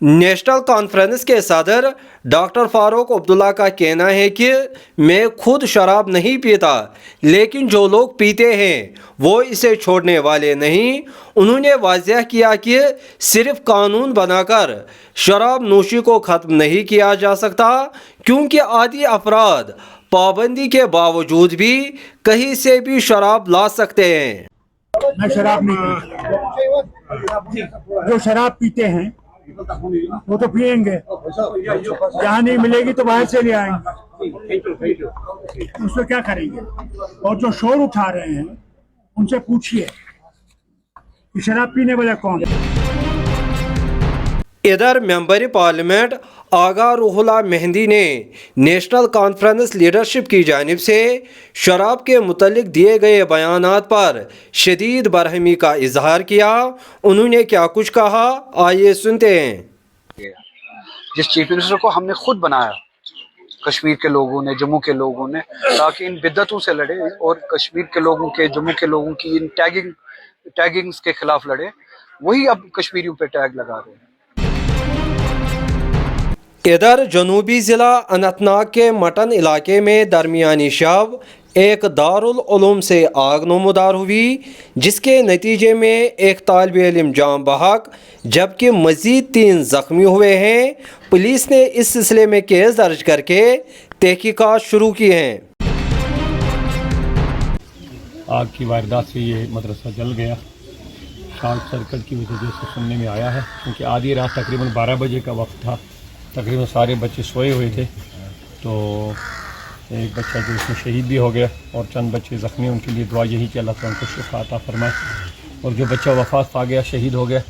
National conference के सदर doctor Farooq Abdullah का कहना है कि मैं खुद शराब नहीं पीता, लेकिन जो लोग पीते हैं वो इसे छोड़ने वाले नहीं। उन्होंने वाज़ह किया कि सिर्फ कानून बनाकर शराब नोशी को ख़त्म नहीं किया जा सकता, क्योंकि आदी अफराद पाबंदी के बावजूद भी कहीं से भी शराब ला सकते हैं। मैं शराब नहीं पीता। जो शराब पीते हैं वो तो पिएंगे, जहाँ नहीं मिलेगी तो बाहर से ले आएंगे, उसमें क्या करेंगे। और जो शोर उठा रहे हैं उनसे पूछिए कि शराब पीने वाला कौन है। इधर मेंबर पार्लियामेंट आगा रूहुल्लाह मेहंदी ने नेशनल कॉन्फ्रेंस लीडरशिप की जानिब से शराब के मुतल्लिक दिए गए बयानात पर शदीद बरहमी का इजहार किया। उन्होंने क्या कुछ कहा, आइए सुनते हैं। जिस चीफ मिनिस्टर को हमने खुद बनाया, कश्मीर के लोगों ने, जम्मू के लोगों ने, ताकि इन बिद्दतों से लड़े और कश्मीर के लोगों के, जम्मू के लोगों की इन टैगिंग्स के खिलाफ लड़े, वही अब कश्मीरियों पे टैग लगा रहे हैं। इधर जनूबी ज़िला अनंतनाग के मटन इलाके में दरमियानी शब एक दारुल उलूम से आग नमूदार हुई, जिसके नतीजे में एक तालिब इल्म जान बहक जबकि मज़ीद 3 ज़ख्मी हुए हैं। पुलिस ने इस सिलसिले में केस दर्ज करके तहकीकात शुरू की हैं। आग की वारदात से ये मदरसा जल गया। शॉर्ट सर्किट की वजह से सुनने में आया है, क्योंकि आधी रात तकरीबन 12 बजे का वक्त था। तकरीबन सारे बच्चे सोए हुए थे, तो एक बच्चा जो इसमें शहीद भी हो गया और चंद बच्चे ज़ख्मी। उनके लिए दुआ यही कि अल्लाह ताला उनको शिफा अता फरमाए। और जो बच्चा वफात पा गया, शहीद हो गया,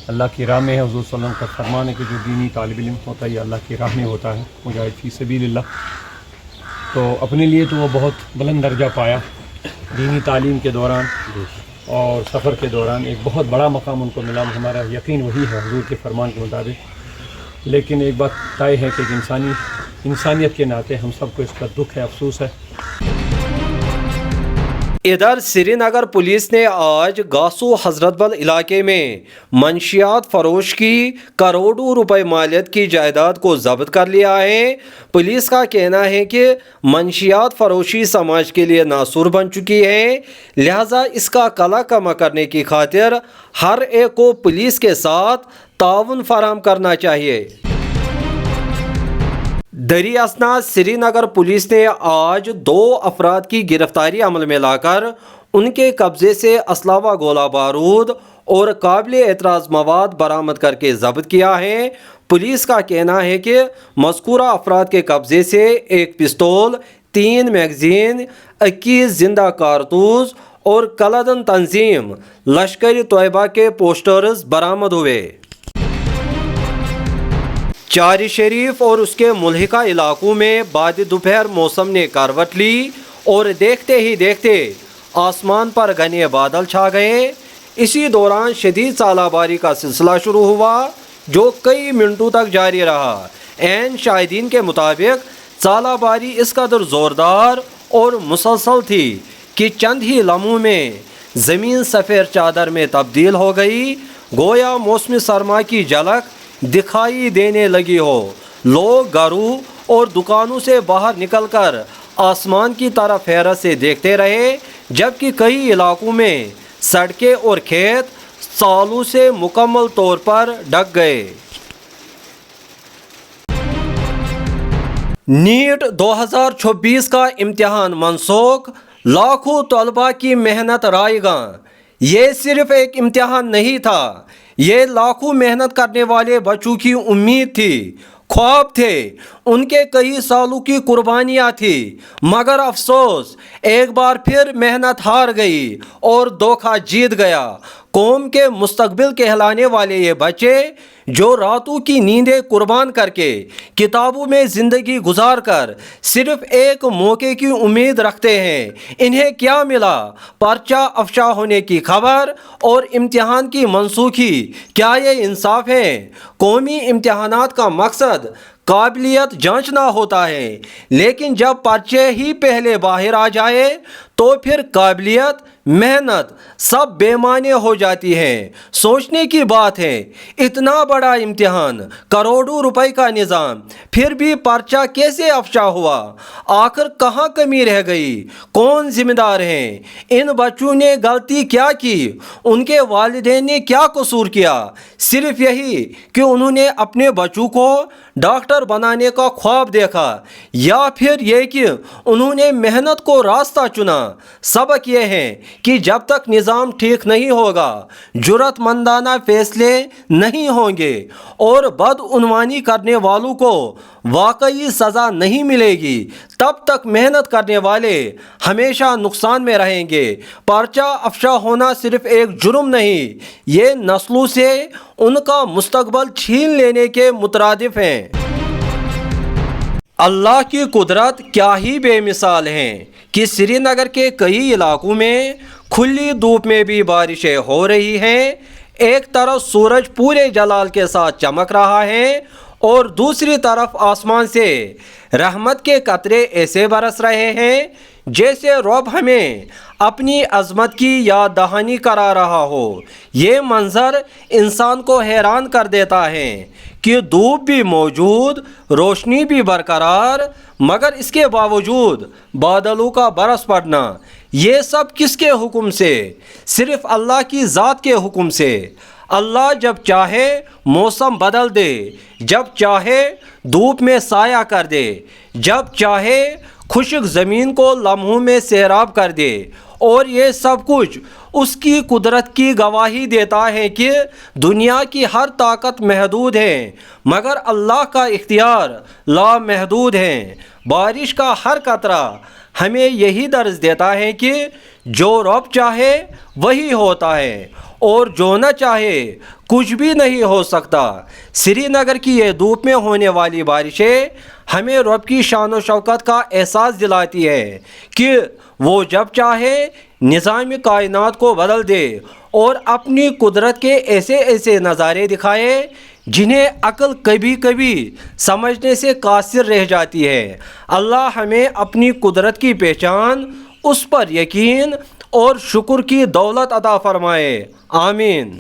अल्लाह की राह में है। हुज़ूर सल्लल्लाहु अलैहि वसल्लम का फरमान है कि जो दीनी तालिब इल्म होता है ये अल्लाह की राह में होता है, मुजाहिद फ़ी सबीलिल्लाह। तो अपने लिए तो वो बहुत बुलंद दर्जा पाया दीनी तालीम के दौरान और सफ़र के दौरान। एक बहुत बड़ा मकाम उनको मिला, हमारा यकीन वही है हुज़ूर के फरमान के मुताबिक। लेकिन एक बात तय है कि इंसानियत के नाते हम सबको इसका दुख है, अफसोस है। इधर श्रीनगर पुलिस ने आज गासू हजरतबल इलाके में मंशियात फरोश की करोड़ों रुपए मालियत की जायदाद को जब्त कर लिया है। पुलिस का कहना है कि मंशियात फरोशी समाज के लिए नासूर बन चुकी है, लिहाजा इसका कला कमा करने की खातिर हर एक को पुलिस के साथ ताउन फराहम करना चाहिए। दरी असनाद श्रीनगर पुलिस ने आज 2 अफराद की गिरफ्तारी अमल में लाकर उनके कब्जे से असला व गोला बारूद और काबिल एतराज़ मवाद बरामद करके जब्त किया है। पुलिस का कहना है कि मज़कूरा अफराद के कब्जे से 1 पिस्तौल, 3 मैगज़ीन, 21 जिंदा कारतूस और कलादन तंजीम लश्कर तोयबा के पोस्टर्स बरामद हुए। चारी शरीफ और उसके मुल्हिका इलाकों में बाद दोपहर मौसम ने करवट ली और देखते ही देखते आसमान पर घने बादल छा गए। इसी दौरान शदीद सालाबारी का सिलसिला शुरू हुआ, जो कई मिनटों तक जारी रहा। ऐन शाहिदीन के मुताबिक सालाबारी इस कदर ज़ोरदार और मुसलसल थी कि चंद ही लम्हों में ज़मीन सफ़ेद चादर में तब्दील हो गई, गोया मौसमी सरमा की झलक दिखाई देने लगी हो। लोग घरों और दुकानों से बाहर निकलकर आसमान की तरफ हैरत से देखते रहे, जबकि कई इलाकों में सड़कें और खेत सालों से मुकम्मल तौर पर ढक गए। नीट 2026 का इम्तिहान मनसूख, लाखों तलबा की मेहनत रायगां। ये सिर्फ एक इम्तिहान नहीं था, ये लाखों मेहनत करने वाले बच्चों की उम्मीद थी, ख्वाब थे, उनके कई सालों की कुर्बानियाँ थी। मगर अफसोस, एक बार फिर मेहनत हार गई और धोखा जीत गया। कौम के मुस्तकबिल कहलाने वाले ये बच्चे जो रातों की नींदें कुर्बान करके किताबों में ज़िंदगी गुजार कर सिर्फ एक मौके की उम्मीद रखते हैं, इन्हें क्या मिला? पर्चा अफशा होने की खबर और इम्तिहान की मनसूखी। क्या ये इंसाफ है? कौमी इम्तिहानात का मकसद काबिलियत जांचना होता है, लेकिन जब पर्चे ही पहले बाहर आ जाए तो फिर काबिलियत, मेहनत सब बेमाने हो जाती हैं। सोचने की बात है, इतना बड़ा इम्तिहान, करोड़ों रुपए का निज़ाम, फिर भी पर्चा कैसे अफशा हुआ? आखिर कहाँ कमी रह गई? कौन जिम्मेदार हैं? इन बच्चों ने गलती क्या की? उनके वालिदैन ने क्या कसूर किया? सिर्फ यही कि उन्होंने अपने बच्चों को डॉक्टर बनाने का ख्वाब देखा, या फिर ये कि उन्होंने मेहनत को रास्ता चुना? सबक ये है कि जब तक निज़ाम ठीक नहीं होगा, जुर्रतमंदाना फैसले नहीं होंगे और बदउनवानी करने वालों को वाकई सज़ा नहीं मिलेगी, तब तक मेहनत करने वाले हमेशा नुकसान में रहेंगे। पर्चा अफशा होना सिर्फ एक जुर्म नहीं, ये नस्लों से उनका मुस्तकबल छीन लेने के मुतरादिफ हैं। अल्लाह की कुदरत क्या ही बेमिसाल हैं कि श्रीनगर के कई इलाकों में खुली धूप में भी बारिशें हो रही हैं। एक तरफ सूरज पूरे जलाल के साथ चमक रहा है और दूसरी तरफ आसमान से रहमत के कतरे ऐसे बरस रहे हैं जैसे रब हमें अपनी अज़मत की याद दहानी करा रहा हो। ये मंज़र इंसान को हैरान कर देता है कि धूप भी मौजूद, रोशनी भी बरकरार, मगर इसके बावजूद बादलों का बरस पड़ना, ये सब किसके हुक्म से? सिर्फ अल्लाह की ज़ात के हुक्म से। अल्लाह जब चाहे मौसम बदल दे, जब चाहे धूप में साया कर दे, जब चाहे खुश्क ज़मीन को लम्हों में सैराब कर दे, और ये सब कुछ उसकी कुदरत की गवाही देता है कि दुनिया की हर ताकत महदूद है, मगर अल्लाह का इख्तियार लामहदूद है। बारिश का हर कतरा हमें यही दर्ज देता है कि जो रब चाहे वही होता है और जो न चाहे कुछ भी नहीं हो सकता। श्रीनगर की ये धूप में होने वाली बारिशें हमें रब की शान व शौकत का एहसास दिलाती है कि वो जब चाहे निज़ाम कायनात को बदल दे और अपनी कुदरत के ऐसे ऐसे नज़ारे दिखाए जिन्हें अक्ल कभी कभी समझने से कासिर रह जाती है। अल्लाह हमें अपनी कुदरत की पहचान, उस पर यकीन और शुक्र की दौलत अता फरमाए। आमीन।